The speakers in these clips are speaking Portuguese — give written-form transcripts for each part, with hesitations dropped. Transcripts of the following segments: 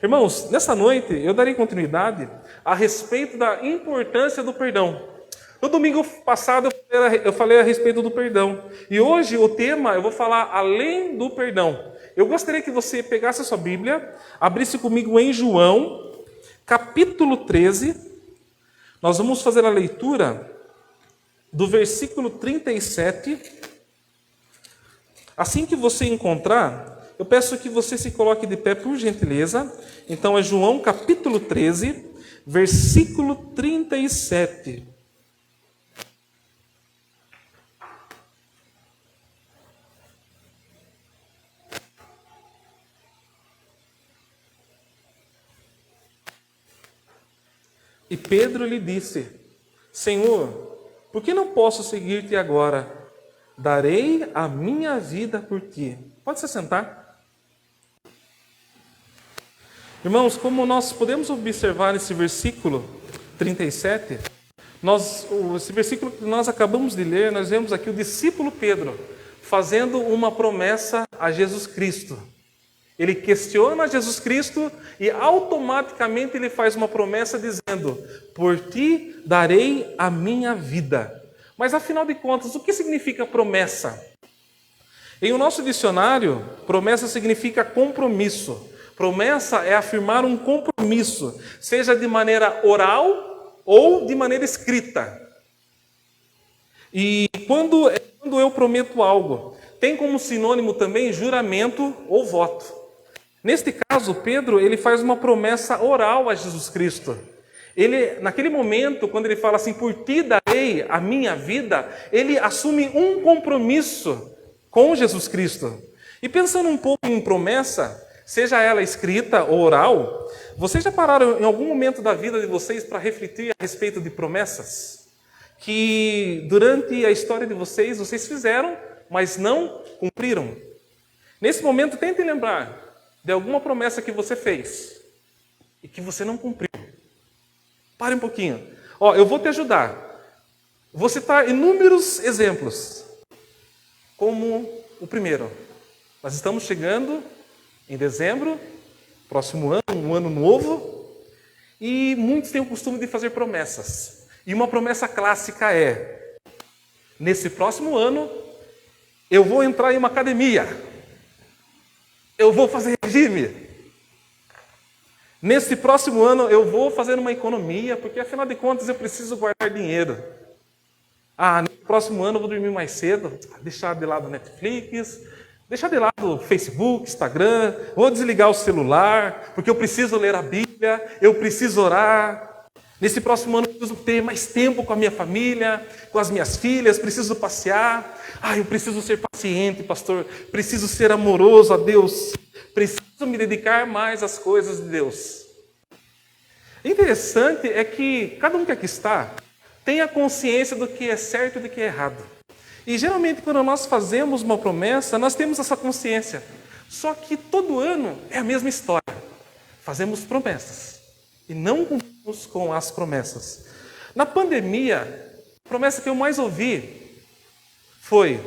Irmãos, nessa noite eu darei continuidade a respeito da importância do perdão. No domingo passado eu falei a respeito do perdão. E hoje o tema eu vou falar além do perdão. Eu gostaria que você pegasse a sua Bíblia, abrisse comigo em João, capítulo 13. Nós vamos fazer a leitura do versículo 37. Assim que você encontrar, eu peço que você se coloque de pé, por gentileza. Então é João capítulo 13, versículo 37. E Pedro lhe disse: Senhor, por que não posso seguir-te agora? Darei a minha vida por ti. Pode se sentar. Irmãos, como nós podemos observar nesse versículo 37, esse versículo que nós acabamos de ler, nós vemos aqui o discípulo Pedro fazendo uma promessa a Jesus Cristo. Ele questiona Jesus Cristo e automaticamente ele faz uma promessa dizendo: por ti darei a minha vida. Mas afinal de contas, o que significa promessa? Em o nosso dicionário, promessa significa compromisso. Promessa é afirmar um compromisso, seja de maneira oral ou de maneira escrita. E quando eu prometo algo, tem como sinônimo também juramento ou voto. Neste caso, Pedro, ele faz uma promessa oral a Jesus Cristo. Ele, naquele momento, quando ele fala assim, por ti darei a minha vida, ele assume um compromisso com Jesus Cristo. E pensando um pouco em promessa, seja ela escrita ou oral, vocês já pararam em algum momento da vida de vocês para refletir a respeito de promessas? Que durante a história de vocês fizeram, mas não cumpriram. Nesse momento, tente lembrar de alguma promessa que você fez e que você não cumpriu. Pare um pouquinho. Eu vou te ajudar. Vou citar inúmeros exemplos. Como o primeiro. Nós estamos chegando em dezembro, próximo ano, um ano novo, e muitos têm o costume de fazer promessas. E uma promessa clássica é: nesse próximo ano, eu vou entrar em uma academia. Eu vou fazer regime. Nesse próximo ano eu vou fazer uma economia, porque afinal de contas eu preciso guardar dinheiro. No próximo ano eu vou dormir mais cedo, deixar de lado o Netflix, deixar de lado o Facebook, Instagram, vou desligar o celular, porque eu preciso ler a Bíblia, eu preciso orar. Nesse próximo ano eu preciso ter mais tempo com a minha família, com as minhas filhas, preciso passear. Eu preciso ser paciente, pastor, preciso ser amoroso a Deus, preciso me dedicar mais às coisas de Deus. Interessante é que cada um que aqui está tem a consciência do que é certo e do que é errado. E geralmente quando nós fazemos uma promessa, nós temos essa consciência. Só que todo ano é a mesma história. Fazemos promessas e não cumprimos com as promessas. Na pandemia, a promessa que eu mais ouvi foi: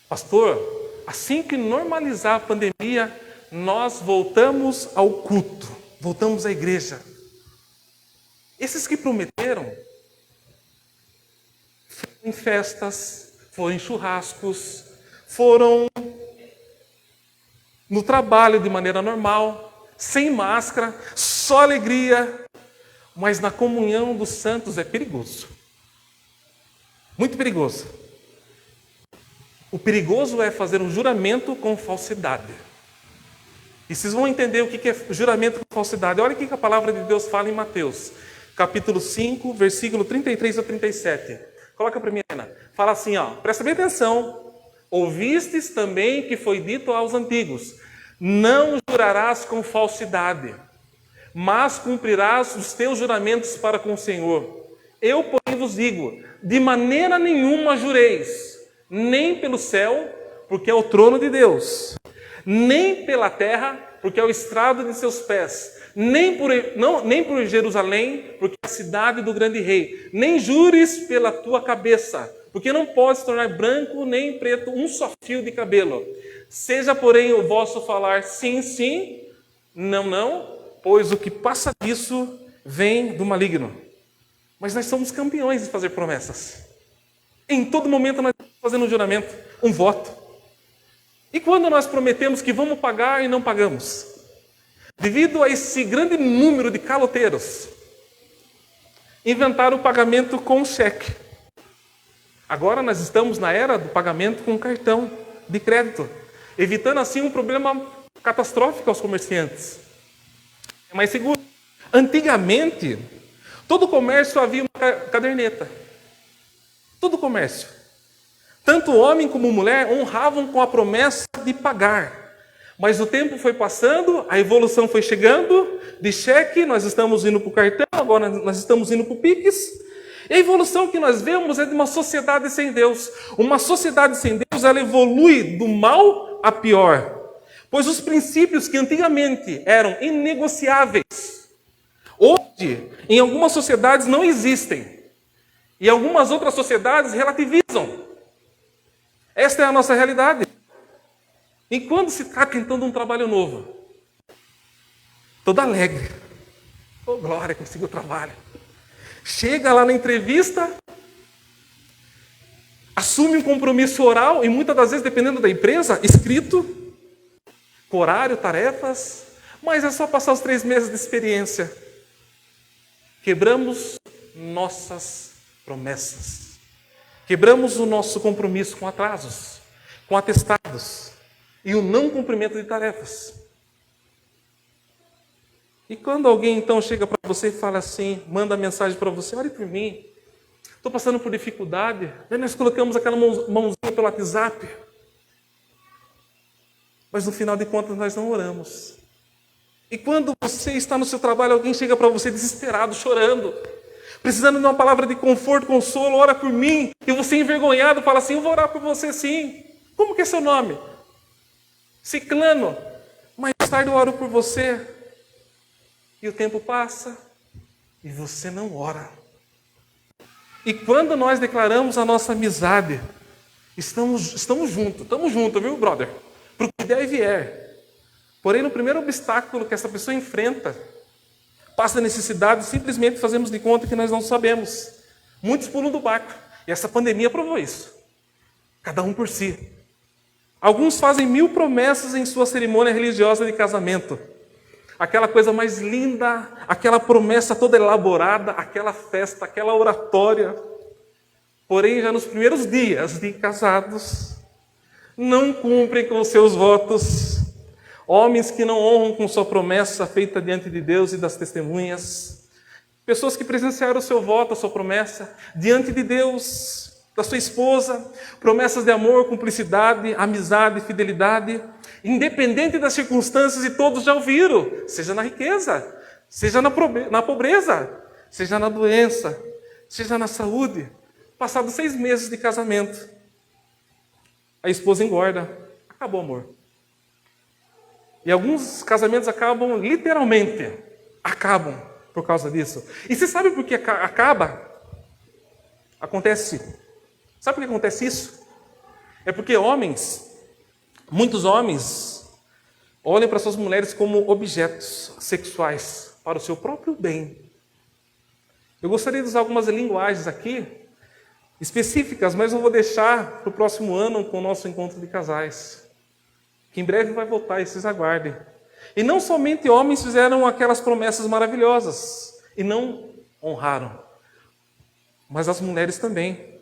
pastor, assim que normalizar a pandemia, nós voltamos ao culto, voltamos à igreja. Esses que prometeram foram em festas, foram em churrascos, foram no trabalho de maneira normal, sem máscara, só alegria. Mas na comunhão dos santos é perigoso. Muito perigoso. O perigoso é fazer um juramento com falsidade. E vocês vão entender o que é juramento com falsidade. Olha o que a palavra de Deus fala em Mateus, capítulo 5, versículo 33 a 37. Coloca para mim, Ana. Fala assim, presta bem atenção. Ouvistes também que foi dito aos antigos: não jurarás com falsidade, mas cumprirás os teus juramentos para com o Senhor. Eu, porém, vos digo, de maneira nenhuma jureis, nem pelo céu, porque é o trono de Deus, nem pela terra, porque é o estrado de seus pés, nem por Jerusalém, porque é a cidade do grande rei, nem jures pela tua cabeça, porque não podes tornar branco nem preto um só fio de cabelo. Seja, porém, o vosso falar sim, sim, Não, não, pois o que passa disso vem do maligno. Mas nós somos campeões de fazer promessas. Em todo momento nós estamos fazendo um juramento, um voto. E quando nós prometemos que vamos pagar e não pagamos? Devido a esse grande número de caloteiros, inventaram o pagamento com cheque. Agora nós estamos na era do pagamento com cartão de crédito, evitando assim um problema catastrófico aos comerciantes. É mais seguro. Antigamente, todo comércio havia uma caderneta. Todo comércio. Tanto homem como mulher honravam com a promessa de pagar. Mas o tempo foi passando, a evolução foi chegando, de cheque nós estamos indo para o cartão, agora nós estamos indo para o Pix. E a evolução que nós vemos é de uma sociedade sem Deus. Uma sociedade sem Deus, ela evolui do mal a pior. Pois os princípios que antigamente eram inegociáveis, hoje, em algumas sociedades não existem. E algumas outras sociedades relativizam. Esta é a nossa realidade. E quando se trata então de um trabalho novo, todo alegre. Oh, glória, consegui o trabalho. Chega lá na entrevista, assume um compromisso oral, e muitas das vezes, dependendo da empresa, escrito, com horário, tarefas, mas é só passar os 3 meses de experiência. Quebramos nossas promessas. Quebramos o nosso compromisso com atrasos, com atestados e o não cumprimento de tarefas. E quando alguém então chega para você e fala assim, manda mensagem para você, ore por mim, estou passando por dificuldade, daí nós colocamos aquela mãozinha pelo WhatsApp, mas no final de contas nós não oramos. E quando você está no seu trabalho, alguém chega para você desesperado, chorando, precisando de uma palavra de conforto, consolo, ora por mim, e você envergonhado fala assim, eu vou orar por você sim. Como que é seu nome? Ciclano. Mais tarde eu oro por você. E o tempo passa e você não ora. E quando nós declaramos a nossa amizade, estamos juntos, viu, brother? Para o que der e vier. Porém, no primeiro obstáculo que essa pessoa enfrenta, passa necessidade, simplesmente fazemos de conta que nós não sabemos. Muitos pulam do barco. E essa pandemia provou isso. Cada um por si. Alguns fazem 1000 promessas em sua cerimônia religiosa de casamento. Aquela coisa mais linda, aquela promessa toda elaborada, aquela festa, aquela oratória. Porém, já nos primeiros dias de casados, não cumprem com os seus votos. Homens que não honram com sua promessa feita diante de Deus e das testemunhas. Pessoas que presenciaram o seu voto, a sua promessa, diante de Deus, da sua esposa. Promessas de amor, cumplicidade, amizade, fidelidade. Independente das circunstâncias, e todos já ouviram, seja na riqueza, seja na pobreza, seja na doença, seja na saúde. Passados 6 meses de casamento, a esposa engorda, acabou o amor. E alguns casamentos acabam literalmente, acabam por causa disso. E você sabe por que acaba? Sabe por que acontece isso? É porque muitos homens olham para suas mulheres como objetos sexuais para o seu próprio bem. Eu gostaria de usar algumas linguagens aqui específicas, mas eu vou deixar para o próximo ano com o nosso encontro de casais, que em breve vai voltar e vocês aguardem. E não somente homens fizeram aquelas promessas maravilhosas e não honraram, mas as mulheres também.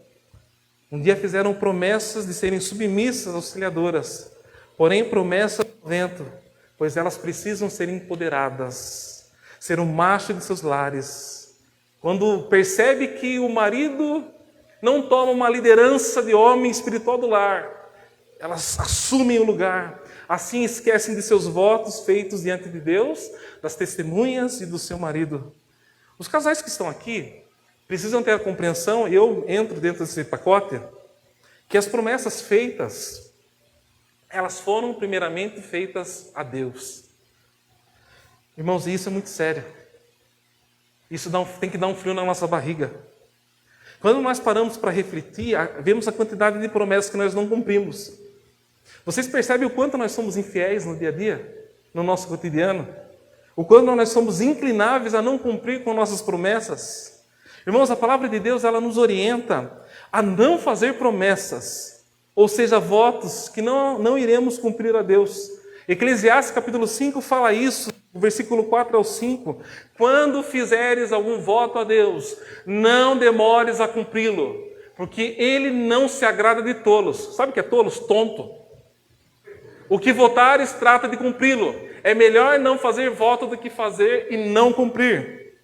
Um dia fizeram promessas de serem submissas, auxiliadoras, porém promessa do vento, pois elas precisam ser empoderadas, ser o macho de seus lares. Quando percebe que o marido não toma uma liderança de homem espiritual do lar, elas assumem o lugar, assim esquecem de seus votos feitos diante de Deus, das testemunhas e do seu marido. Os casais que estão aqui precisam ter a compreensão, e eu entro dentro desse pacote, que as promessas feitas, elas foram primeiramente feitas a Deus. Irmãos, isso é muito sério. Isso tem que dar um frio na nossa barriga. Quando nós paramos para refletir, vemos a quantidade de promessas que nós não cumprimos. Vocês percebem o quanto nós somos infiéis no dia a dia? no nosso cotidiano? O quanto nós somos inclináveis a não cumprir com nossas promessas? Irmãos, a palavra de Deus, ela nos orienta a não fazer promessas, ou seja, votos que não iremos cumprir a Deus. Eclesiastes capítulo 5 fala isso, o versículo 4 ao 5. Quando fizeres algum voto a Deus, não demores a cumpri-lo, porque Ele não se agrada de tolos. Sabe o que é tolos? Tonto. O que votares trata de cumpri-lo. É melhor não fazer voto do que fazer e não cumprir.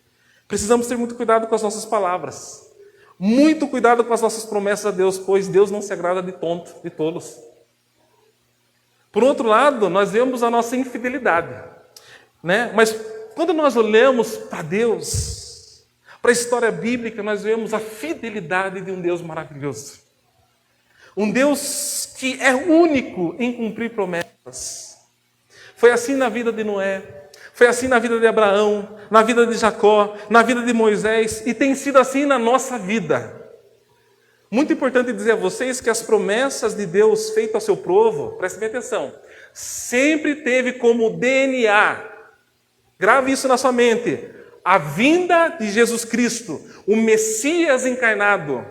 Precisamos ter muito cuidado com as nossas palavras. Muito cuidado com as nossas promessas a Deus, pois Deus não se agrada de tonto, de tolos. Por outro lado, nós vemos a nossa infidelidade, né? Mas quando nós olhamos para Deus, para a história bíblica, nós vemos a fidelidade de um Deus maravilhoso. Um Deus que é único em cumprir promessas. Foi assim na vida de Noé, foi assim na vida de Abraão, na vida de Jacó, na vida de Moisés, e tem sido assim na nossa vida. Muito importante dizer a vocês que as promessas de Deus feitas ao seu povo, prestem bem atenção, sempre teve como DNA, grave isso na sua mente, a vinda de Jesus Cristo, o Messias encarnado.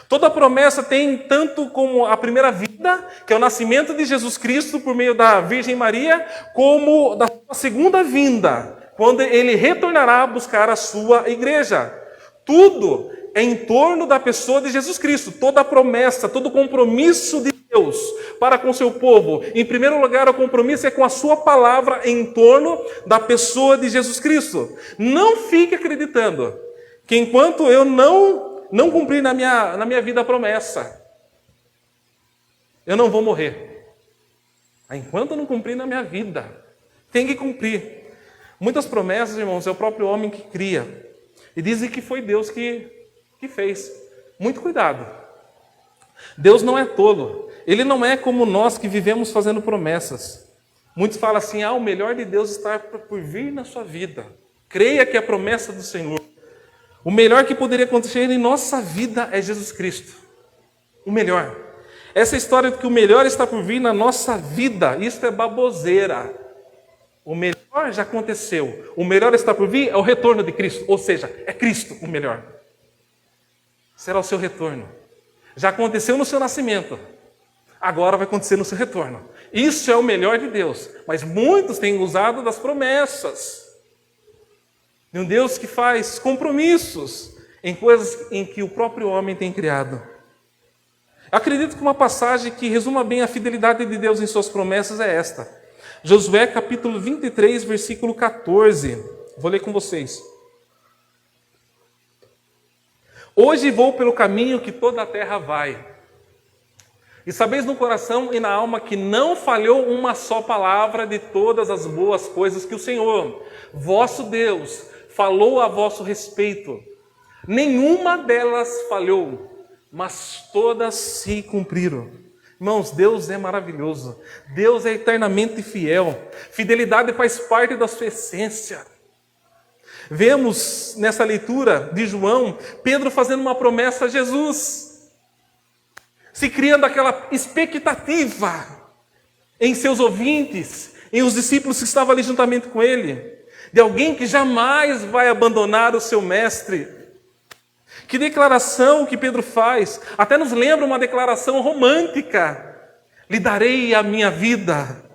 Toda promessa tem tanto como a primeira vinda, que é o nascimento de Jesus Cristo por meio da Virgem Maria, como da segunda vinda, quando ele retornará a buscar a sua igreja. Tudo é em torno da pessoa de Jesus Cristo. Toda promessa, todo compromisso de Deus para com seu povo. Em primeiro lugar, o compromisso é com a sua palavra em torno da pessoa de Jesus Cristo. Não fique acreditando que enquanto eu não cumprir na minha vida a promessa, eu não vou morrer. Enquanto eu não cumprir na minha vida, tem que cumprir. Muitas promessas, irmãos, é o próprio homem que cria. E dizem que foi Deus que fez. Muito cuidado. Deus não é tolo. Ele não é como nós que vivemos fazendo promessas. Muitos falam assim, o melhor de Deus está por vir na sua vida. Creia que é a promessa do Senhor. O melhor que poderia acontecer em nossa vida é Jesus Cristo. O melhor. Essa história de que o melhor está por vir na nossa vida, isso é baboseira. O melhor já aconteceu. O melhor está por vir é o retorno de Cristo. Ou seja, é Cristo o melhor. Será o seu retorno. Já aconteceu no seu nascimento. Agora vai acontecer no seu retorno. Isso é o melhor de Deus. Mas muitos têm usado das promessas. De um Deus que faz compromissos em coisas em que o próprio homem tem criado. Acredito que uma passagem que resuma bem a fidelidade de Deus em suas promessas é esta. Josué capítulo 23, versículo 14. Vou ler com vocês. Hoje vou pelo caminho que toda a terra vai. E sabeis no coração e na alma que não falhou uma só palavra de todas as boas coisas que o Senhor, vosso Deus, falou a vosso respeito. Nenhuma delas falhou, mas todas se cumpriram. Irmãos, Deus é maravilhoso. Deus é eternamente fiel. Fidelidade faz parte da sua essência. Vemos nessa leitura de João, Pedro fazendo uma promessa a Jesus. Se criando aquela expectativa em seus ouvintes, em os discípulos que estavam ali juntamente com ele, de alguém que jamais vai abandonar o seu mestre. Que declaração que Pedro faz, até nos lembra uma declaração romântica. Lhe darei a minha vida.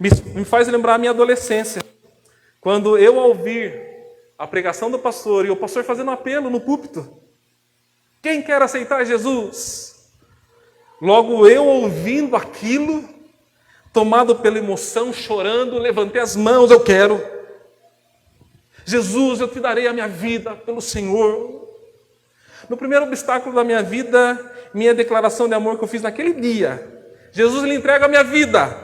Me faz lembrar a minha adolescência. Quando eu ouvir a pregação do pastor e o pastor fazendo um apelo no púlpito. Quem quer aceitar Jesus? Logo eu ouvindo aquilo, tomado pela emoção, chorando, levantei as mãos, eu quero. Jesus, eu te darei a minha vida pelo Senhor. No primeiro obstáculo da minha vida, minha declaração de amor que eu fiz naquele dia. Jesus lhe entrega a minha vida.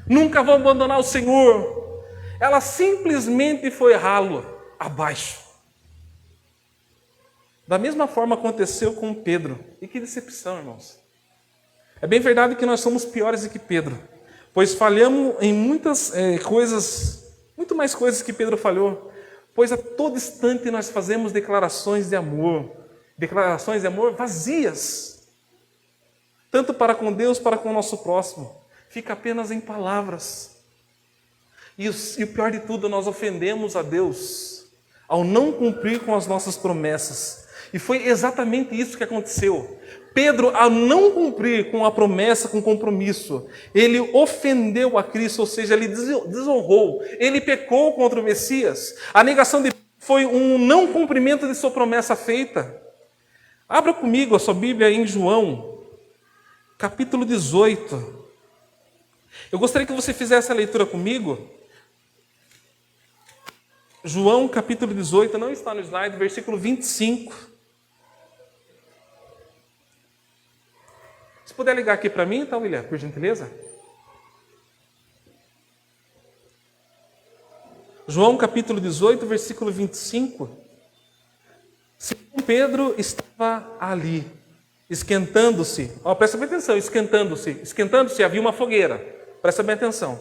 Nunca vou abandonar o Senhor. Ela simplesmente foi ralo abaixo. Da mesma forma aconteceu com Pedro. E que decepção, irmãos. É bem verdade que nós somos piores do que Pedro. Pois falhamos em muitas coisas, muito mais coisas que Pedro falhou. Pois a todo instante nós fazemos declarações de amor vazias, tanto para com Deus, para com o nosso próximo, fica apenas em palavras. E o pior de tudo, nós ofendemos a Deus ao não cumprir com as nossas promessas. E foi exatamente isso que aconteceu. Pedro, ao não cumprir com a promessa, com o compromisso, ele ofendeu a Cristo, ou seja, ele desonrou, ele pecou contra o Messias. A negação de Pedro foi um não cumprimento de sua promessa feita. Abra comigo a sua Bíblia em João, capítulo 18. Eu gostaria que você fizesse a leitura comigo. João, capítulo 18, não está no slide, versículo 25. Se puder ligar aqui para mim, tá, William, por gentileza? João, capítulo 18, versículo 25. Simão Pedro estava ali, esquentando-se. Presta bem atenção, esquentando-se. Esquentando-se, havia uma fogueira. Presta bem atenção.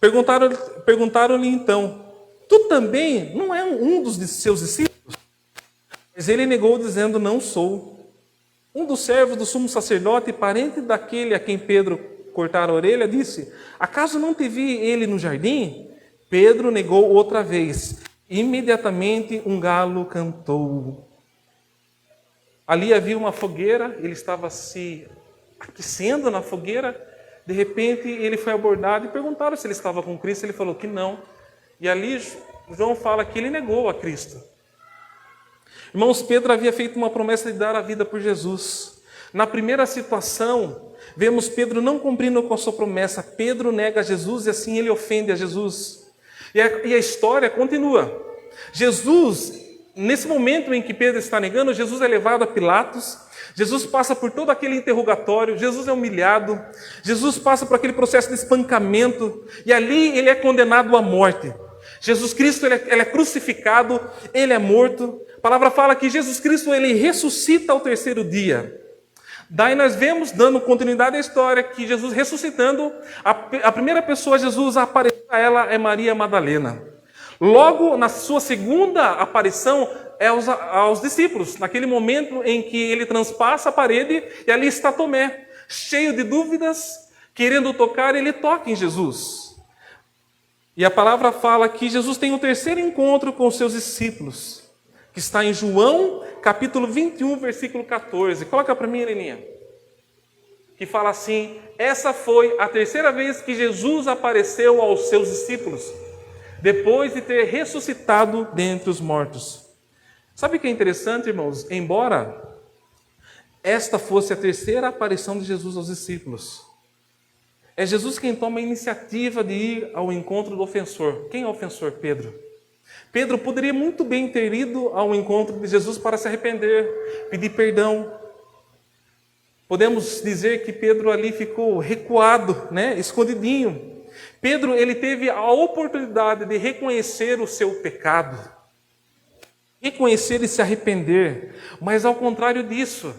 Perguntaram-lhe então: tu também não é um dos seus discípulos? Mas ele negou, dizendo: não sou. Um dos servos do sumo sacerdote, parente daquele a quem Pedro cortara a orelha, disse: acaso não te vi ele no jardim? Pedro negou outra vez. Imediatamente um galo cantou. Ali havia uma fogueira, ele estava se aquecendo na fogueira. De repente ele foi abordado e perguntaram se ele estava com Cristo. Ele falou que não. E ali João fala que ele negou a Cristo. Irmãos, Pedro havia feito uma promessa de dar a vida por Jesus. Na primeira situação, vemos Pedro não cumprindo com a sua promessa. Pedro nega Jesus e assim ele ofende a Jesus. E a história continua. Jesus, nesse momento em que Pedro está negando, Jesus é levado a Pilatos. Jesus passa por todo aquele interrogatório. Jesus é humilhado. Jesus passa por aquele processo de espancamento. E ali ele é condenado à morte. Jesus Cristo ele é crucificado, ele é morto. A palavra fala que Jesus Cristo ele ressuscita ao terceiro dia. Daí nós vemos, dando continuidade à história, que Jesus ressuscitando, a primeira pessoa Jesus apareceu a ela é Maria Madalena. Logo, na sua segunda aparição, é aos discípulos, naquele momento em que ele transpassa a parede e ali está Tomé, cheio de dúvidas, querendo tocar, ele toca em Jesus. E a palavra fala que Jesus tem um terceiro encontro com os seus discípulos, que está em João, capítulo 21, versículo 14. Coloca para mim, Heleninha. Que fala assim: essa foi a terceira vez que Jesus apareceu aos seus discípulos, depois de ter ressuscitado dentre os mortos. Sabe o que é interessante, irmãos? Embora esta fosse a terceira aparição de Jesus aos discípulos, é Jesus quem toma a iniciativa de ir ao encontro do ofensor. Quem é o ofensor? Pedro. Pedro poderia muito bem ter ido ao encontro de Jesus para se arrepender, pedir perdão. Podemos dizer que Pedro ali ficou recuado, escondidinho. Pedro ele teve a oportunidade de reconhecer o seu pecado, reconhecer e se arrepender, mas ao contrário disso,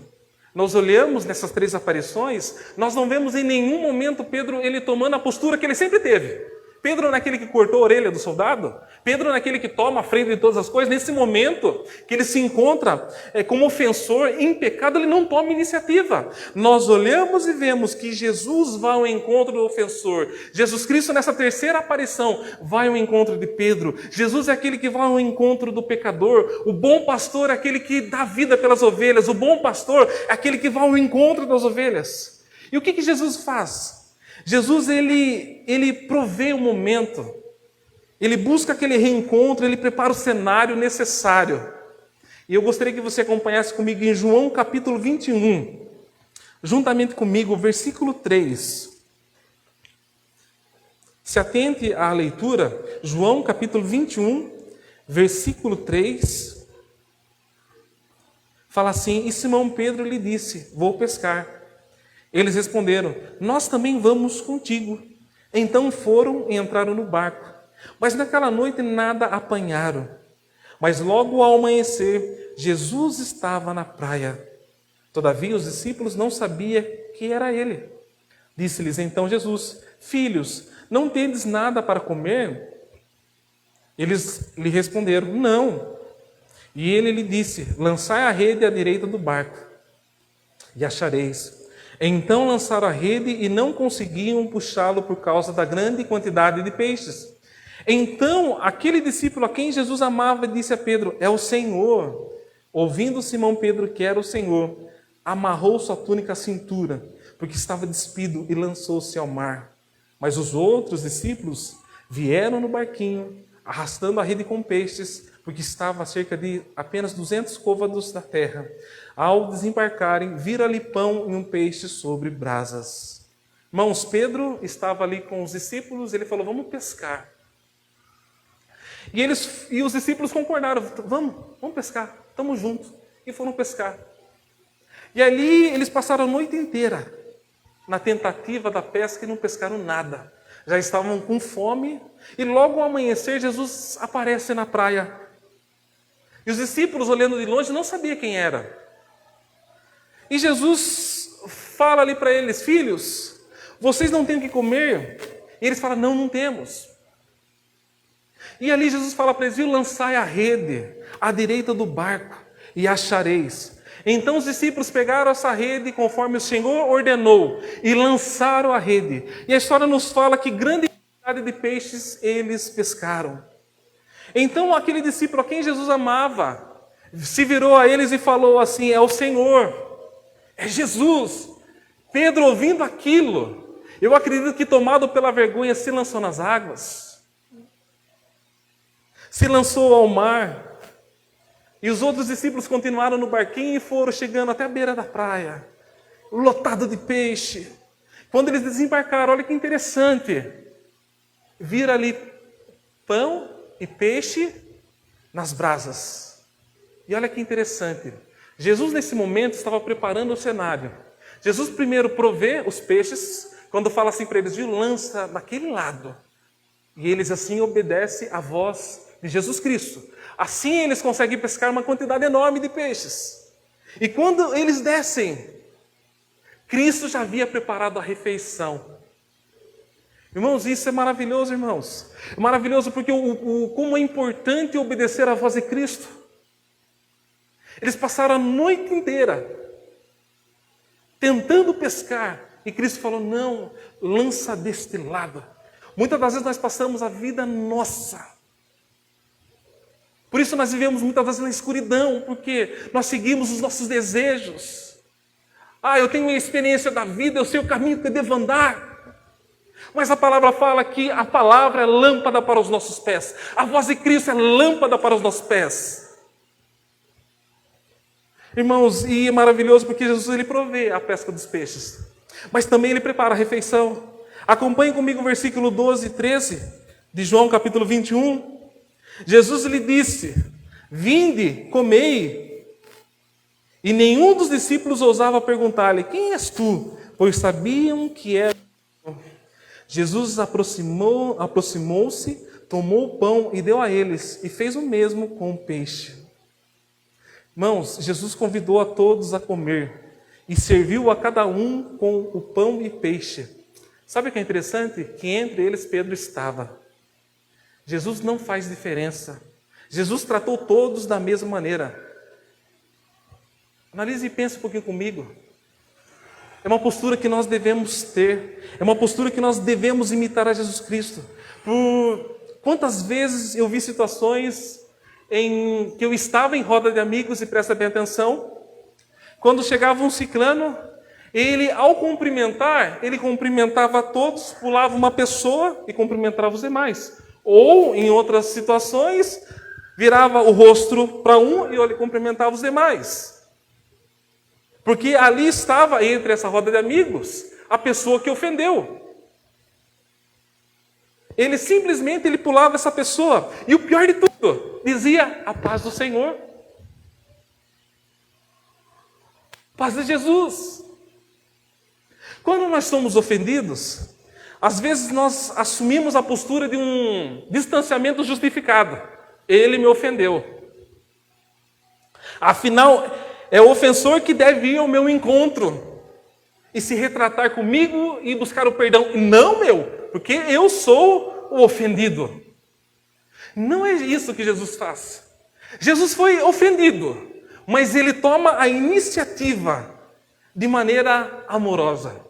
nós olhamos nessas três aparições, nós não vemos em nenhum momento Pedro ele tomando a postura que ele sempre teve. Pedro naquele que cortou a orelha do soldado, Pedro naquele que toma a frente de todas as coisas, nesse momento que ele se encontra como ofensor em pecado, ele não toma iniciativa. Nós olhamos e vemos que Jesus vai ao encontro do ofensor. Jesus Cristo nessa terceira aparição vai ao encontro de Pedro. Jesus é aquele que vai ao encontro do pecador. O bom pastor é aquele que dá vida pelas ovelhas. O bom pastor é aquele que vai ao encontro das ovelhas. E o que Jesus faz? Jesus, ele provê o momento, ele busca aquele reencontro, ele prepara o cenário necessário. E eu gostaria que você acompanhasse comigo em João capítulo 21, juntamente comigo, versículo 3. Se atente à leitura, João capítulo 21, versículo 3, fala assim: e Simão Pedro lhe disse: vou pescar. Eles responderam: nós também vamos contigo. Então foram e entraram no barco. Mas naquela noite nada apanharam. Mas logo ao amanhecer, Jesus estava na praia. Todavia os discípulos não sabiam que era ele. Disse-lhes então Jesus: filhos, não tendes nada para comer? Eles lhe responderam: não. E ele lhe disse: lançai a rede à direita do barco, e achareis. Então lançaram a rede e não conseguiam puxá-lo por causa da grande quantidade de peixes. Então aquele discípulo a quem Jesus amava disse a Pedro: é o Senhor. Ouvindo Simão Pedro que era o Senhor, amarrou sua túnica à cintura, porque estava despido, e lançou-se ao mar. Mas os outros discípulos vieram no barquinho, arrastando a rede com peixes, porque estava a cerca de apenas 200 côvados da terra. Ao desembarcarem, viram ali pão e um peixe sobre brasas. Irmãos, Pedro estava ali com os discípulos, ele falou: vamos pescar. E os discípulos concordaram: vamos pescar, estamos juntos. E foram pescar. E ali eles passaram a noite inteira na tentativa da pesca e não pescaram nada. Já estavam com fome, e logo ao amanhecer Jesus aparece na praia. E os discípulos, olhando de longe, não sabiam quem era. E Jesus fala ali para eles: filhos, vocês não têm o que comer? E eles falam: não temos. E ali Jesus fala para eles: lançai a rede à direita do barco e achareis. Então os discípulos pegaram essa rede conforme o Senhor ordenou e lançaram a rede. E a história nos fala que grande quantidade de peixes eles pescaram. Então aquele discípulo a quem Jesus amava se virou a eles e falou assim: é o Senhor, é Jesus. Pedro, ouvindo aquilo, eu acredito que tomado pela vergonha se lançou nas águas, se lançou ao mar. E os outros discípulos continuaram no barquinho e foram chegando até a beira da praia, lotado de peixe. Quando eles desembarcaram, olha que interessante, viram ali pão e peixe nas brasas. E olha que interessante, Jesus nesse momento estava preparando o cenário. Jesus primeiro provê os peixes, quando fala assim para eles: lança naquele lado. E eles assim obedecem à voz de Jesus Cristo. Assim eles conseguem pescar uma quantidade enorme de peixes. E quando eles descem, Cristo já havia preparado a refeição. Irmãos, isso é maravilhoso, irmãos. É maravilhoso porque como é importante obedecer à voz de Cristo. Eles passaram a noite inteira tentando pescar. E Cristo falou: não, lança deste lado. Muitas das vezes nós passamos a vida nossa. Por isso nós vivemos muitas vezes na escuridão, porque nós seguimos os nossos desejos. Eu tenho a experiência da vida, eu sei o caminho que eu devo andar. Mas a palavra fala que a palavra é lâmpada para os nossos pés. A voz de Cristo é lâmpada para os nossos pés. Irmãos, e é maravilhoso porque Jesus ele provê a pesca dos peixes. Mas também ele prepara a refeição. Acompanhe comigo o versículo 12 e 13 de João capítulo 21. Jesus lhe disse: vinde, comei. E nenhum dos discípulos ousava perguntar-lhe: quem és tu? Pois sabiam que era. Jesus aproximou-se, tomou o pão e deu a eles, e fez o mesmo com o peixe. Irmãos, Jesus convidou a todos a comer, e serviu a cada um com o pão e peixe. Sabe o que é interessante? Que entre eles Pedro estava. Jesus não faz diferença. Jesus tratou todos da mesma maneira. Analise e pense um pouquinho comigo. É uma postura que nós devemos ter. É uma postura que nós devemos imitar a Jesus Cristo. Quantas vezes eu vi situações em que eu estava em roda de amigos, e presta bem atenção, quando chegava um ciclano, ele ao cumprimentar, ele cumprimentava a todos, pulava uma pessoa e cumprimentava os demais. Ou, em outras situações, virava o rosto para um e ele cumprimentava os demais. Porque ali estava, entre essa roda de amigos, a pessoa que ofendeu. Ele simplesmente pulava essa pessoa. E o pior de tudo, dizia: a paz do Senhor. Paz de Jesus. Quando nós somos ofendidos, às vezes nós assumimos a postura de um distanciamento justificado. Ele me ofendeu. Afinal, é o ofensor que deve ir ao meu encontro e se retratar comigo e buscar o perdão. Não porque eu sou o ofendido. Não é isso que Jesus faz. Jesus foi ofendido, mas ele toma a iniciativa de maneira amorosa.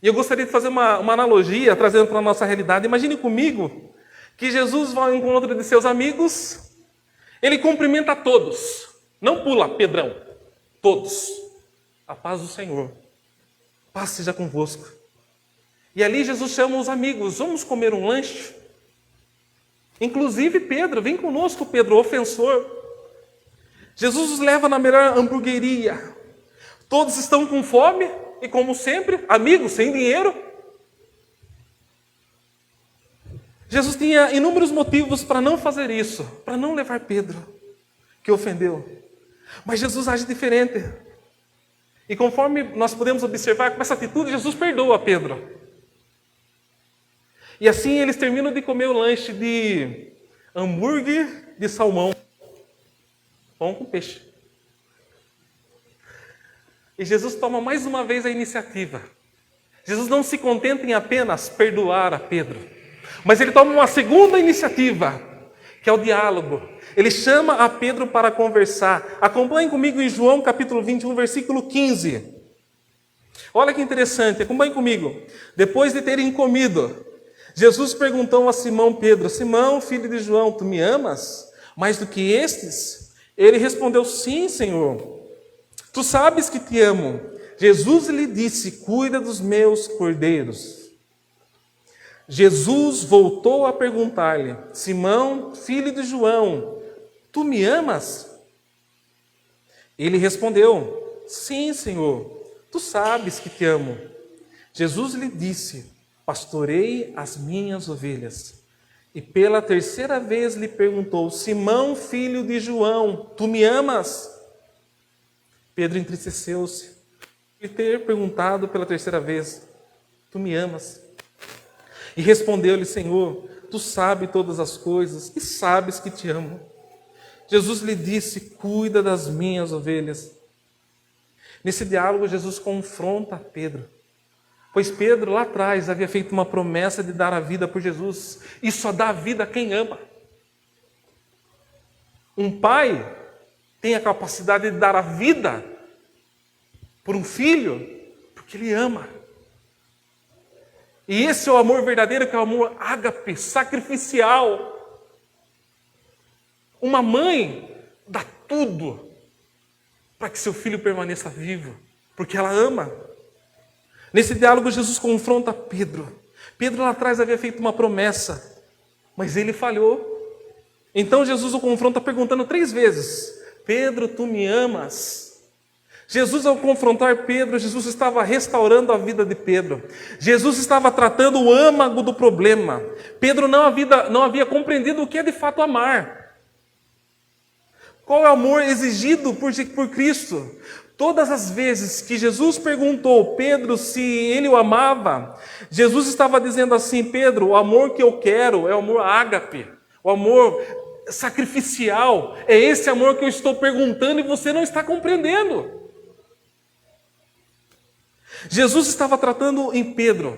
E eu gostaria de fazer uma analogia, trazendo para a nossa realidade. Imagine comigo que Jesus vai ao encontro de seus amigos, ele cumprimenta todos. Não pula, Pedrão. Todos. A paz do Senhor. Paz seja convosco. E ali Jesus chama os amigos. Vamos comer um lanche? Inclusive Pedro. Vem conosco, Pedro, ofensor. Jesus os leva na melhor hamburgueria. Todos estão com fome. E como sempre, amigos, sem dinheiro. Jesus tinha inúmeros motivos para não fazer isso. Para não levar Pedro, que ofendeu. Mas Jesus age diferente. E conforme nós podemos observar, com essa atitude, Jesus perdoa Pedro. E assim eles terminam de comer o lanche de hambúrguer de salmão. Pão com peixe. E Jesus toma mais uma vez a iniciativa. Jesus não se contenta em apenas perdoar a Pedro. Mas ele toma uma segunda iniciativa, que é o diálogo. Ele chama a Pedro para conversar. Acompanhem comigo em João capítulo 21, versículo 15. Olha que interessante, acompanhem comigo. Depois de terem comido, Jesus perguntou a Simão Pedro: Simão, filho de João, tu me amas mais do que estes? Ele respondeu: sim, Senhor. Tu sabes que te amo. Jesus lhe disse: cuida dos meus cordeiros. Jesus voltou a perguntar-lhe: Simão, filho de João, tu me amas? Ele respondeu: sim, Senhor, tu sabes que te amo. Jesus lhe disse: pastorei as minhas ovelhas. E pela terceira vez lhe perguntou: Simão, filho de João, tu me amas? Pedro entristeceu-se de ter perguntado pela terceira vez: tu me amas? E respondeu-lhe: Senhor, tu sabes todas as coisas e sabes que te amo. Jesus lhe disse: cuida das minhas ovelhas. Nesse diálogo, Jesus confronta Pedro. Pois Pedro, lá atrás, havia feito uma promessa de dar a vida por Jesus. E só dá a vida a quem ama. Um pai tem a capacidade de dar a vida por um filho, porque ele ama. E esse é o amor verdadeiro, que é o amor ágape, sacrificial. Uma mãe dá tudo para que seu filho permaneça vivo, porque ela ama. Nesse diálogo, Jesus confronta Pedro. Pedro lá atrás havia feito uma promessa, mas ele falhou. Então Jesus o confronta perguntando 3 vezes: Pedro, tu me amas? Jesus, ao confrontar Pedro, Jesus estava restaurando a vida de Pedro. Jesus estava tratando o âmago do problema. Pedro não havia compreendido o que é de fato amar. Qual é o amor exigido por Cristo? Todas as vezes que Jesus perguntou Pedro se ele o amava, Jesus estava dizendo assim: Pedro, o amor que eu quero é o amor ágape, o amor sacrificial. É esse amor que eu estou perguntando e você não está compreendendo. Jesus estava tratando em Pedro,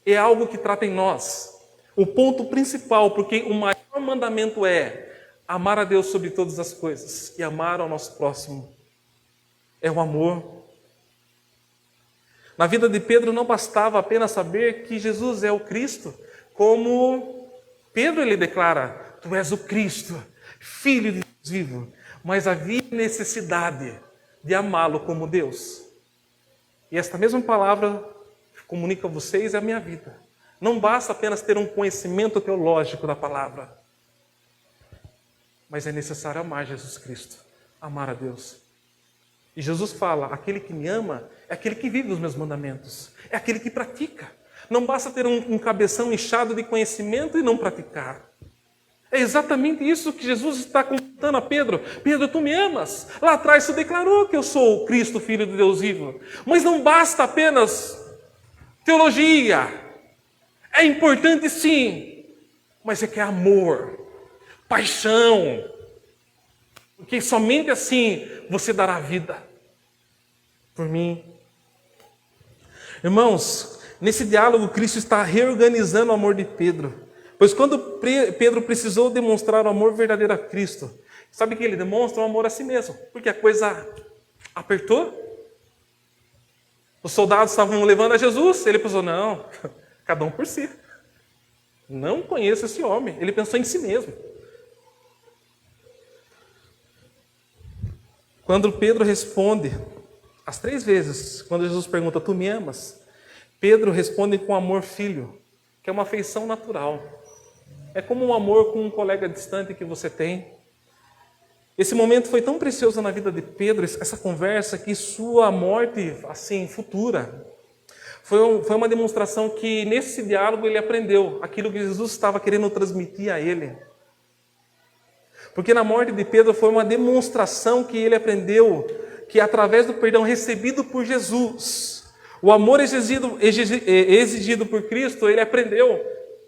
é algo que trata em nós. O ponto principal, porque o maior mandamento é amar a Deus sobre todas as coisas e amar ao nosso próximo. É o amor. Na vida de Pedro não bastava apenas saber que Jesus é o Cristo, como Pedro ele declara: tu és o Cristo, Filho de Deus vivo. Mas havia necessidade de amá-lo como Deus. E esta mesma palavra comunica a vocês é a minha vida. Não basta apenas ter um conhecimento teológico da palavra, mas é necessário amar Jesus Cristo, amar a Deus. E Jesus fala: aquele que me ama é aquele que vive os meus mandamentos, é aquele que pratica. Não basta ter um cabeção inchado de conhecimento e não praticar. É exatamente isso que Jesus está contando a Pedro. Pedro, tu me amas? Lá atrás tu declarou que eu sou o Cristo, Filho de Deus vivo. Mas não basta apenas teologia. É importante sim, mas é que é amor, paixão. Porque somente assim você dará vida por mim. Irmãos, nesse diálogo Cristo está reorganizando o amor de Pedro. Pois quando Pedro precisou demonstrar o amor verdadeiro a Cristo, sabe que ele demonstra o amor a si mesmo, porque a coisa apertou. Os soldados estavam levando a Jesus, ele pensou, não, cada um por si. Não conheço esse homem. Ele pensou em si mesmo. Quando Pedro responde, as 3 vezes, quando Jesus pergunta, tu me amas? Pedro responde com amor filho, que é uma afeição natural. É como um amor com um colega distante que você tem. Esse momento foi tão precioso na vida de Pedro, essa conversa, que sua morte, assim, futura, foi uma demonstração que nesse diálogo ele aprendeu aquilo que Jesus estava querendo transmitir a ele. Porque na morte de Pedro foi uma demonstração que ele aprendeu que através do perdão recebido por Jesus, o amor exigido por Cristo, ele aprendeu.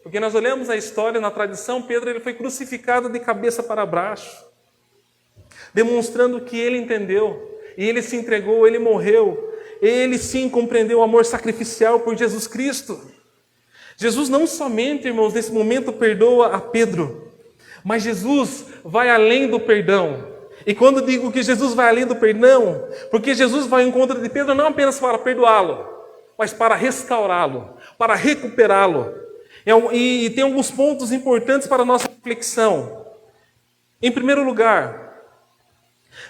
Porque nós olhamos a história, na tradição, Pedro ele foi crucificado de cabeça para baixo, demonstrando que ele entendeu, e ele se entregou, ele morreu, ele sim compreendeu o amor sacrificial por Jesus Cristo. Jesus não somente, irmãos, nesse momento perdoa a Pedro, mas Jesus vai além do perdão. E quando digo que Jesus vai além do perdão, porque Jesus vai ao encontro de Pedro não apenas para perdoá-lo, mas para restaurá-lo, para recuperá-lo. E tem alguns pontos importantes para a nossa reflexão. Em primeiro lugar,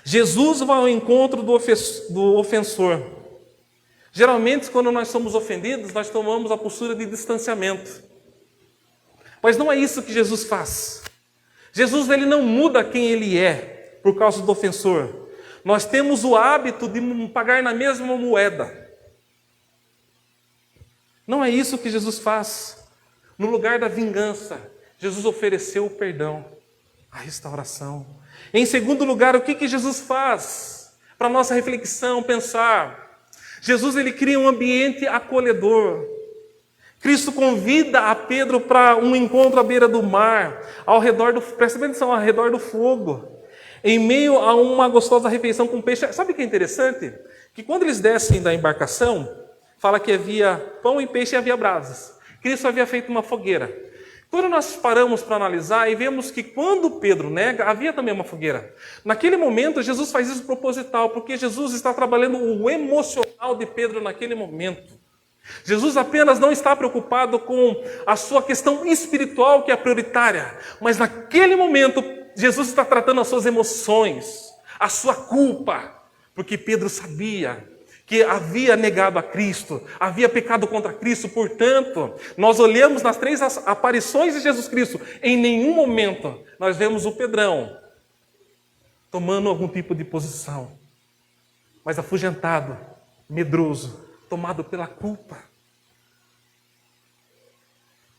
Jesus vai ao encontro do ofensor. Geralmente, quando nós somos ofendidos, nós tomamos a postura de distanciamento. Mas não é isso que Jesus faz. Jesus ele não muda quem ele é por causa do ofensor. Nós temos o hábito de pagar na mesma moeda. Não é isso que Jesus faz. No lugar da vingança, Jesus ofereceu o perdão, a restauração. Em segundo lugar, o que Jesus faz? Para nossa reflexão, pensar. Jesus ele cria um ambiente acolhedor. Cristo convida a Pedro para um encontro à beira do mar, presta atenção, ao redor do fogo, em meio a uma gostosa refeição com peixe. Sabe o que é interessante? Que quando eles descem da embarcação, fala que havia pão e peixe e havia brasas. Cristo havia feito uma fogueira. Quando nós paramos para analisar e vemos que quando Pedro nega, havia também uma fogueira. Naquele momento, Jesus faz isso proposital, porque Jesus está trabalhando o emocional de Pedro naquele momento. Jesus apenas não está preocupado com a sua questão espiritual, que é prioritária, mas naquele momento, Jesus está tratando as suas emoções, a sua culpa, porque Pedro sabia que havia negado a Cristo, havia pecado contra Cristo. Portanto, nós olhamos nas 3 aparições de Jesus Cristo, em nenhum momento nós vemos o Pedrão tomando algum tipo de posição, mas afugentado, medroso, tomado pela culpa.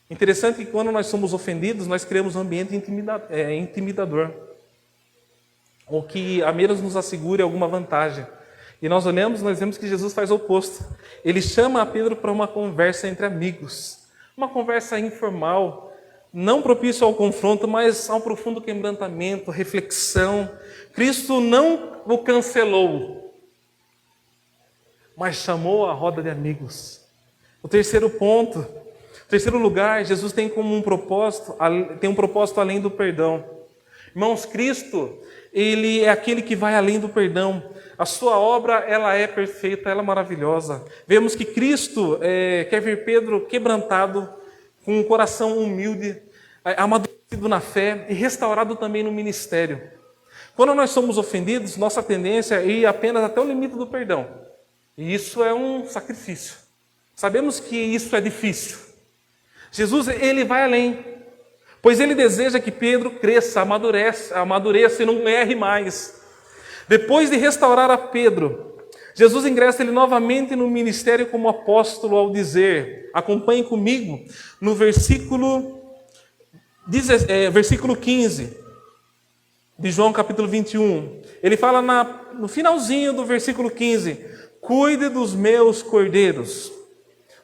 Interessante que quando nós somos ofendidos, nós criamos um ambiente intimidador, ou que a menos nos assegure alguma vantagem. E nós olhamos, nós vemos que Jesus faz o oposto. Ele chama a Pedro para uma conversa entre amigos. Uma conversa informal, não propícia ao confronto, mas ao profundo quebrantamento, reflexão. Cristo não o cancelou, mas chamou a roda de amigos. O terceiro ponto, terceiro lugar, Jesus tem como um propósito além do perdão. Irmãos, Cristo, ele é aquele que vai além do perdão. A sua obra, ela é perfeita, ela é maravilhosa. Vemos que Cristo quer ver Pedro quebrantado, com um coração humilde, amadurecido na fé e restaurado também no ministério. Quando nós somos ofendidos, nossa tendência é ir apenas até o limite do perdão. E isso é um sacrifício. Sabemos que isso é difícil. Jesus, ele vai além, pois ele deseja que Pedro cresça, amadureça e não erre mais. Depois de restaurar a Pedro, Jesus ingressa ele novamente no ministério como apóstolo ao dizer, acompanhe comigo, no versículo 15 de João capítulo 21. Ele fala no finalzinho do versículo 15, cuide dos meus cordeiros.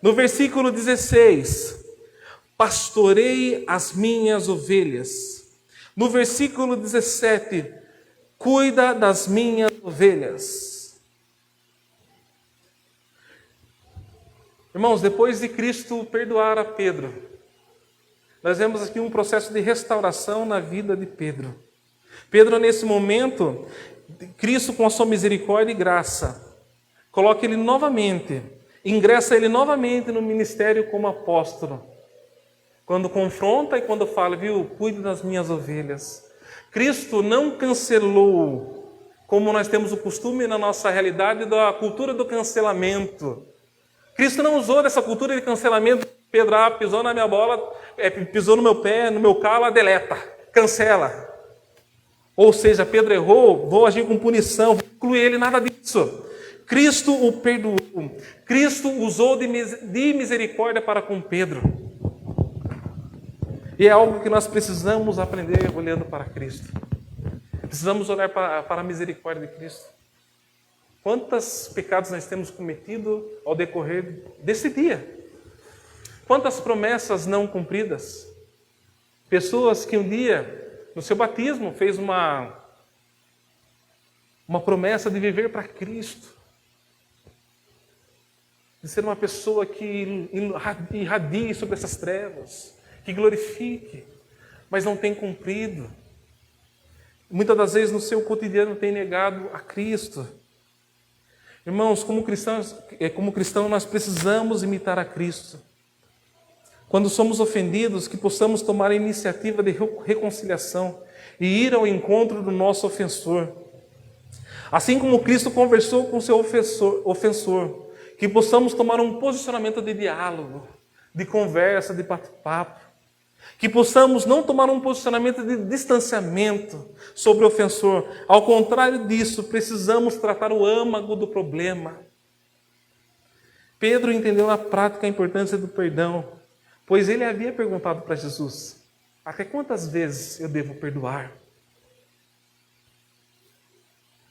No versículo 16, pastorei as minhas ovelhas. No versículo 17, cuida das minhas ovelhas. Irmãos, depois de Cristo perdoar a Pedro, nós vemos aqui um processo de restauração na vida de Pedro. Pedro, nesse momento, Cristo, com a sua misericórdia e graça, coloca ele novamente, ingressa ele novamente no ministério como apóstolo. Quando confronta e quando fala, viu, cuide das minhas ovelhas. Cristo não cancelou, como nós temos o costume na nossa realidade, da cultura do cancelamento. Cristo não usou dessa cultura de cancelamento. Pedro, pisou na minha bola, pisou no meu pé, no meu calo, deleta, cancela. Ou seja, Pedro errou, vou agir com punição, vou incluir ele, nada disso. Cristo o perdoou. Cristo usou de misericórdia para com Pedro. E é algo que nós precisamos aprender olhando para Cristo. Precisamos olhar para a misericórdia de Cristo. Quantos pecados nós temos cometido ao decorrer desse dia? Quantas promessas não cumpridas? Pessoas que um dia, no seu batismo, fez uma promessa de viver para Cristo. De ser uma pessoa que irradie sobre essas trevas, que glorifique, mas não tem cumprido. Muitas das vezes no seu cotidiano tem negado a Cristo. Irmãos, como cristãos nós precisamos imitar a Cristo. Quando somos ofendidos, que possamos tomar a iniciativa de reconciliação e ir ao encontro do nosso ofensor. Assim como Cristo conversou com seu ofensor, que possamos tomar um posicionamento de diálogo, de conversa, de bate-papo. Que possamos não tomar um posicionamento de distanciamento sobre o ofensor. Ao contrário disso, precisamos tratar o âmago do problema. Pedro entendeu na prática a importância do perdão, pois ele havia perguntado para Jesus: até quantas vezes eu devo perdoar?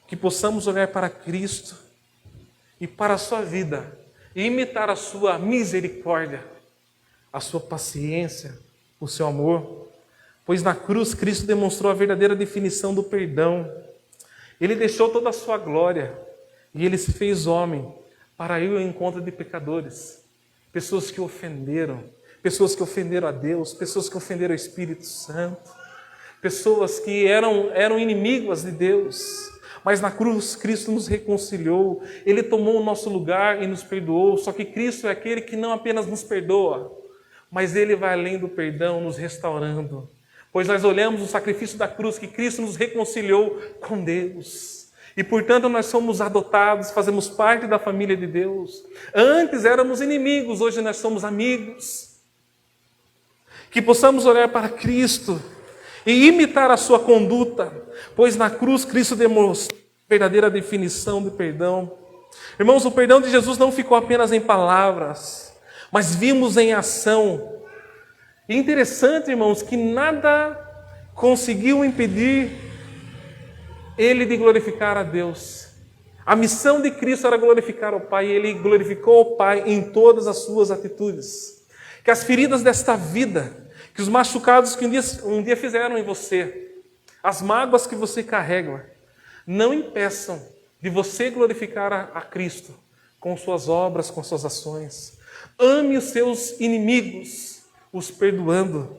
Que possamos olhar para Cristo e para a sua vida e imitar a sua misericórdia, a sua paciência, o seu amor, pois na cruz Cristo demonstrou a verdadeira definição do perdão. Ele deixou toda a sua glória e ele se fez homem para ir ao encontro de pecadores, pessoas que o ofenderam, pessoas que ofenderam a Deus, pessoas que ofenderam o Espírito Santo, pessoas que eram inimigas de Deus. Mas na cruz Cristo nos reconciliou, Ele tomou o nosso lugar e nos perdoou. Só que Cristo é aquele que não apenas nos perdoa, mas Ele vai além do perdão, nos restaurando. Pois nós olhamos o sacrifício da cruz, que Cristo nos reconciliou com Deus. E portanto nós somos adotados, fazemos parte da família de Deus. Antes éramos inimigos, hoje nós somos amigos. Que possamos olhar para Cristo e imitar a sua conduta, pois na cruz Cristo demonstrou a verdadeira definição de perdão. Irmãos, o perdão de Jesus não ficou apenas em palavras, mas vimos em ação. E interessante, irmãos, que nada conseguiu impedir ele de glorificar a Deus. A missão de Cristo era glorificar o Pai, e ele glorificou o Pai em todas as suas atitudes. Que as feridas desta vida, que os machucados que um dia fizeram em você, as mágoas que você carrega, não impeçam de você glorificar a Cristo com suas obras, com suas ações. Ame os seus inimigos, os perdoando,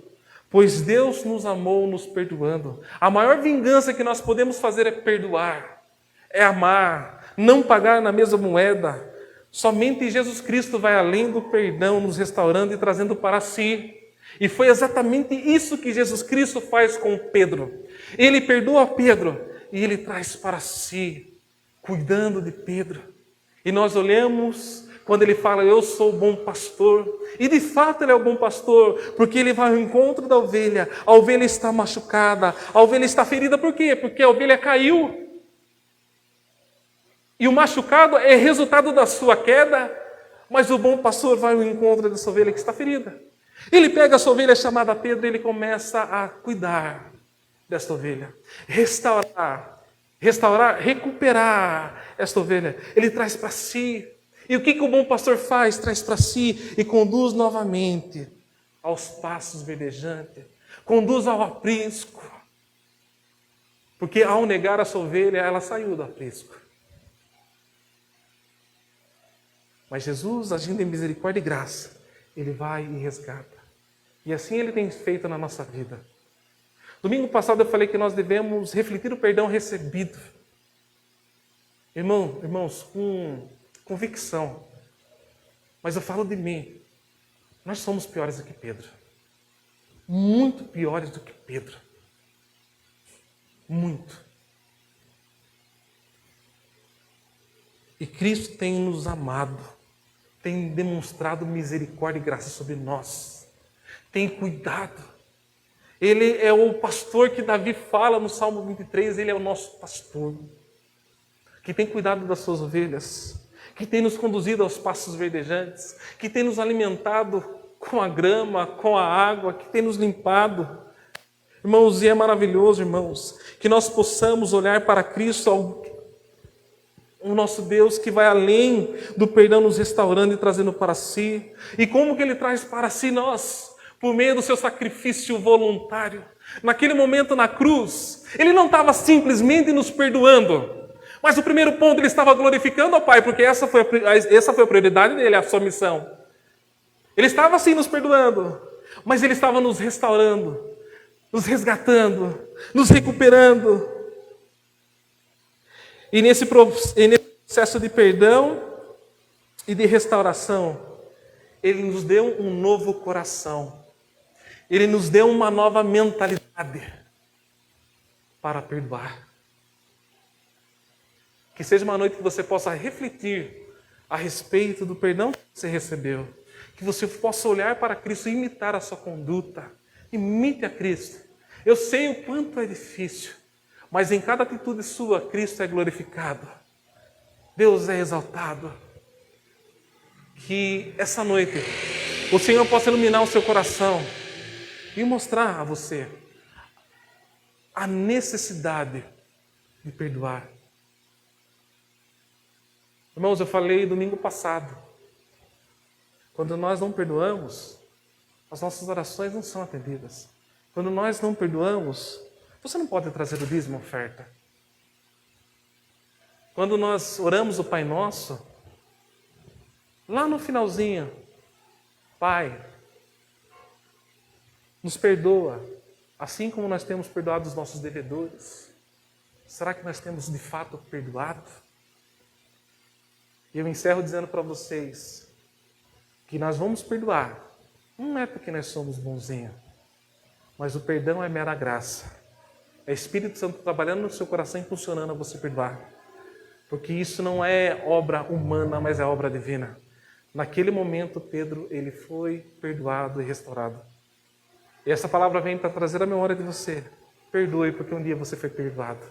pois Deus nos amou nos perdoando. A maior vingança que nós podemos fazer é perdoar, é amar, não pagar na mesma moeda. Somente Jesus Cristo vai além do perdão, nos restaurando e trazendo para si. E foi exatamente isso que Jesus Cristo faz com Pedro. Ele perdoa Pedro e ele traz para si, cuidando de Pedro. E nós olhamos quando ele fala, eu sou o bom pastor. E de fato ele é o bom pastor, porque ele vai ao encontro da ovelha. A ovelha está machucada, a ovelha está ferida. Por quê? Porque a ovelha caiu. E o machucado é resultado da sua queda, mas o bom pastor vai ao encontro dessa ovelha que está ferida. Ele pega a sua ovelha chamada Pedro e ele começa a cuidar desta ovelha. Restaurar, recuperar esta ovelha. Ele traz para si. E o que o bom pastor faz? Traz para si e conduz novamente aos pastos verdejantes. Conduz ao aprisco. Porque ao negar a sua ovelha, ela saiu do aprisco. Mas Jesus, agindo em misericórdia e graça, Ele vai e resgata. E assim Ele tem feito na nossa vida. Domingo passado eu falei que nós devemos refletir o perdão recebido. Irmãos, com convicção. Mas eu falo de mim. Nós somos piores do que Pedro. Muito piores do que Pedro. Muito. E Cristo tem nos amado, tem demonstrado misericórdia e graça sobre nós, tem cuidado. Ele é o pastor que Davi fala no Salmo 23, ele é o nosso pastor, que tem cuidado das suas ovelhas, que tem nos conduzido aos pastos verdejantes, que tem nos alimentado com a grama, com a água, que tem nos limpado. Irmãos, e é maravilhoso, irmãos, que nós possamos olhar para Cristo, o nosso Deus que vai além do perdão, nos restaurando e trazendo para si. E como que Ele traz para si nós? Por meio do seu sacrifício voluntário. Naquele momento na cruz, Ele não estava simplesmente nos perdoando, mas o primeiro ponto, Ele estava glorificando ao Pai, porque essa foi a prioridade dele, a sua missão. Ele estava sim nos perdoando, mas Ele estava nos restaurando, nos resgatando, nos recuperando. E nesse processo de perdão e de restauração, Ele nos deu um novo coração. Ele nos deu uma nova mentalidade para perdoar. Que seja uma noite que você possa refletir a respeito do perdão que você recebeu. Que você possa olhar para Cristo e imitar a sua conduta. Imite a Cristo. Eu sei o quanto é difícil, mas em cada atitude sua, Cristo é glorificado. Deus é exaltado. Que essa noite o Senhor possa iluminar o seu coração e mostrar a você a necessidade de perdoar. Irmãos, eu falei domingo passado, quando nós não perdoamos, as nossas orações não são atendidas. Quando nós não perdoamos, você não pode trazer o dízimo oferta. Quando nós oramos o Pai Nosso, lá no finalzinho, Pai, nos perdoa, assim como nós temos perdoado os nossos devedores. Será que nós temos de fato perdoado? E eu encerro dizendo para vocês que nós vamos perdoar. Não é porque nós somos bonzinhos, mas o perdão é mera graça. É o Espírito Santo trabalhando no seu coração e impulsionando a você perdoar. Porque isso não é obra humana, mas é obra divina. Naquele momento, Pedro, ele foi perdoado e restaurado. E essa palavra vem para trazer a memória de você. Perdoe, porque um dia você foi perdoado.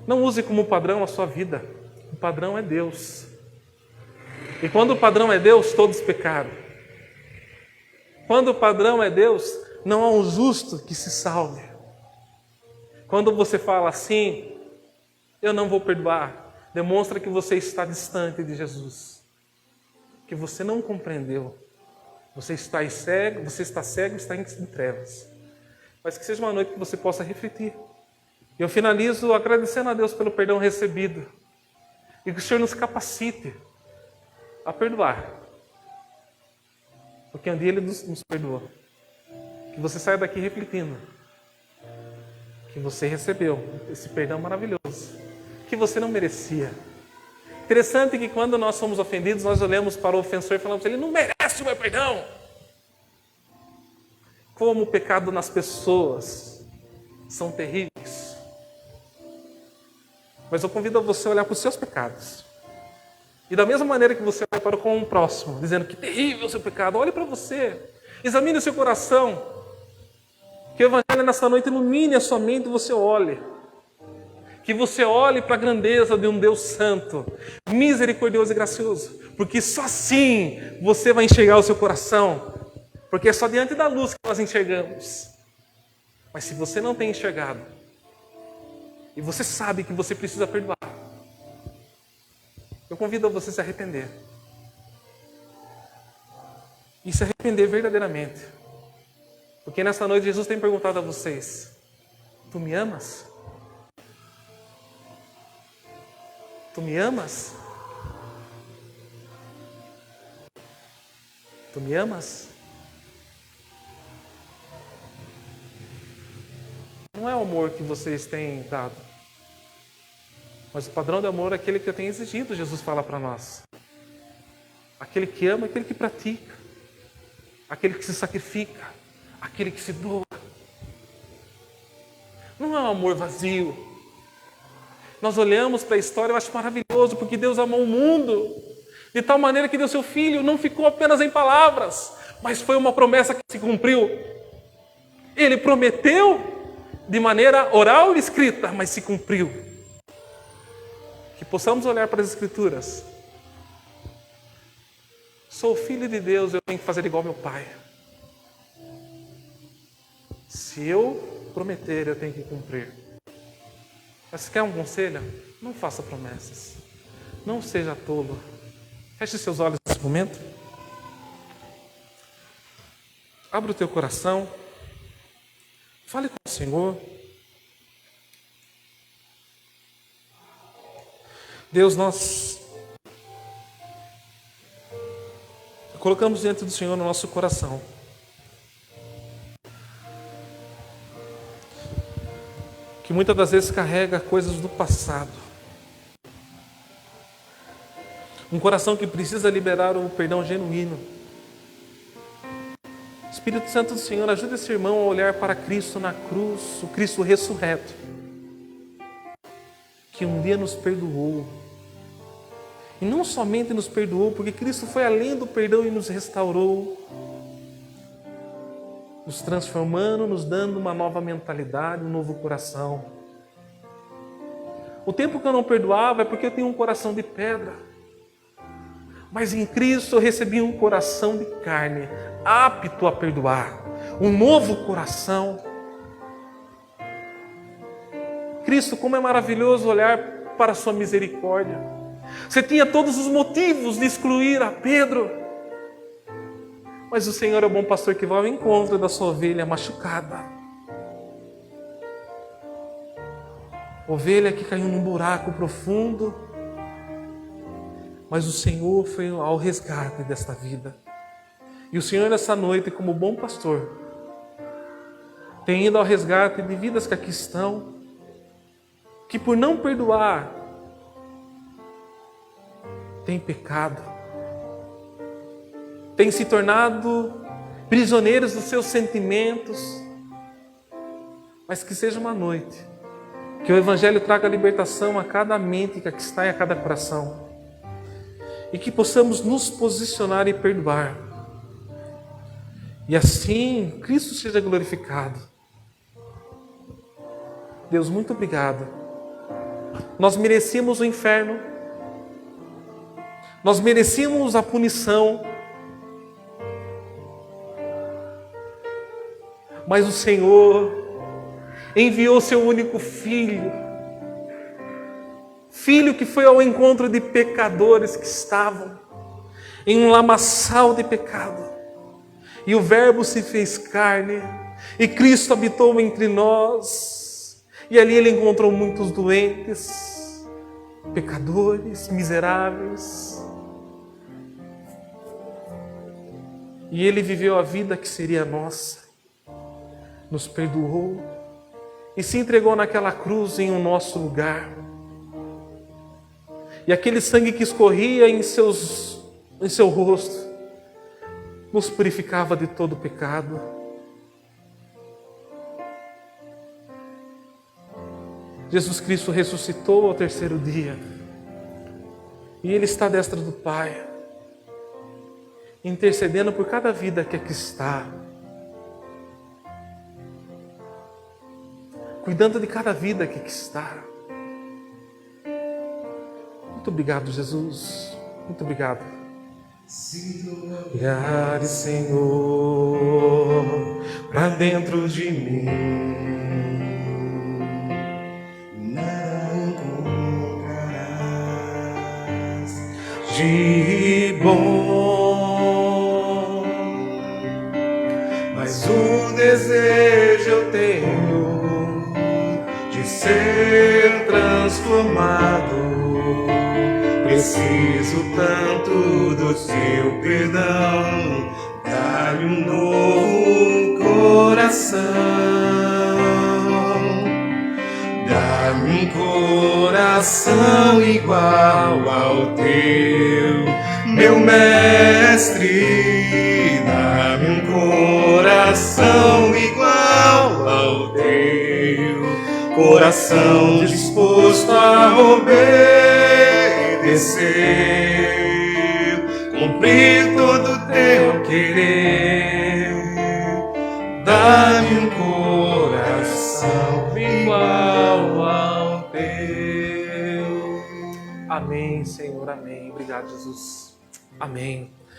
Não use como padrão a sua vida. O padrão é Deus. E quando o padrão é Deus, todos pecaram. Quando o padrão é Deus, não há um justo que se salve. Quando você fala assim, eu não vou perdoar, demonstra que você está distante de Jesus. Que você não compreendeu. Você está cego, está em trevas. Mas que seja uma noite que você possa refletir. E eu finalizo agradecendo a Deus pelo perdão recebido. E que o Senhor nos capacite a perdoar. Porque um dia Ele nos perdoou. Que você saia daqui refletindo. Que você recebeu esse perdão maravilhoso. Que você não merecia. Interessante que quando nós somos ofendidos, nós olhamos para o ofensor e falamos, ele não merece o meu perdão. Como o pecado nas pessoas são terríveis. Mas eu convido a você a olhar para os seus pecados. E da mesma maneira que você olha para o próximo, dizendo que terrível o seu pecado, olhe para você. Examine o seu coração. Que o Evangelho nessa noite ilumine a sua mente e você olhe. Que você olhe para a grandeza de um Deus santo, misericordioso e gracioso. Porque só assim você vai enxergar o seu coração. Porque é só diante da luz que nós enxergamos. Mas se você não tem enxergado, e você sabe que você precisa perdoar, eu convido a você a se arrepender. E se arrepender verdadeiramente. Porque nessa noite Jesus tem perguntado a vocês, tu me amas? Tu me amas? Tu me amas? Não é o amor que vocês têm dado. Mas o padrão de amor é aquele que eu tenho exigido, Jesus fala para nós. Aquele que ama, aquele que pratica. Aquele que se sacrifica. Aquele que se doa. Não é um amor vazio. Nós olhamos para a história, eu acho maravilhoso, porque Deus amou o mundo de tal maneira que deu seu Filho, não ficou apenas em palavras, mas foi uma promessa que se cumpriu. Ele prometeu de maneira oral e escrita, mas se cumpriu. Que possamos olhar para as Escrituras. Sou filho de Deus, eu tenho que fazer igual meu Pai. Se eu prometer, eu tenho que cumprir. Mas se quer um conselho? Não faça promessas. Não seja tolo. Feche seus olhos nesse momento. Abra o teu coração. Fale com o Senhor. Deus, nós colocamos diante do Senhor no nosso coração que muitas das vezes carrega coisas do passado. Um coração que precisa liberar o perdão genuíno. Espírito Santo do Senhor, ajuda esse irmão a olhar para Cristo na cruz, o Cristo ressurreto, que um dia nos perdoou. E não somente nos perdoou, porque Cristo foi além do perdão e nos restaurou, nos transformando, nos dando uma nova mentalidade, um novo coração. O tempo que eu não perdoava é porque eu tinha um coração de pedra. Mas em Cristo eu recebi um coração de carne, apto a perdoar, um novo coração. Cristo, como é maravilhoso olhar para a sua misericórdia. Você tinha todos os motivos de excluir a Pedro, mas o Senhor é o bom pastor que vai ao encontro da sua ovelha machucada. Ovelha que caiu num buraco profundo, mas o Senhor foi ao resgate desta vida. E o Senhor nessa noite, como bom pastor, tem ido ao resgate de vidas que aqui estão, que por não perdoar, tem pecado, tem se tornado prisioneiros dos seus sentimentos, mas que seja uma noite, que o Evangelho traga libertação a cada mente que aqui está e a cada coração, e que possamos nos posicionar e perdoar, e assim Cristo seja glorificado. Deus, muito obrigado. Nós merecíamos o inferno, nós merecíamos a punição, mas o Senhor enviou seu único filho, filho que foi ao encontro de pecadores que estavam em um lamaçal de pecado, e o Verbo se fez carne, e Cristo habitou entre nós, e ali Ele encontrou muitos doentes, pecadores, miseráveis, e Ele viveu a vida que seria nossa, nos perdoou e se entregou naquela cruz em nosso lugar. E aquele sangue que escorria em seu rosto nos purificava de todo pecado. Jesus Cristo ressuscitou ao terceiro dia e Ele está à destra do Pai, intercedendo por cada vida que aqui está, cuidando de cada vida que aqui está. Muito obrigado, Jesus. Muito obrigado. Olhare, Senhor, para dentro de mim, nada encontrarás de bom, mas um desejo eu tenho de ser transformado. Preciso tanto do seu perdão, dá-me um novo coração, dá-me um coração coração igual ao teu, meu mestre, dá-me um coração igual ao teu, coração disposto a obedecer, cumprir todo o teu querer. Dá-me um coração igual ao teu. Amém, Senhor, amém. Obrigado, Jesus. Amém.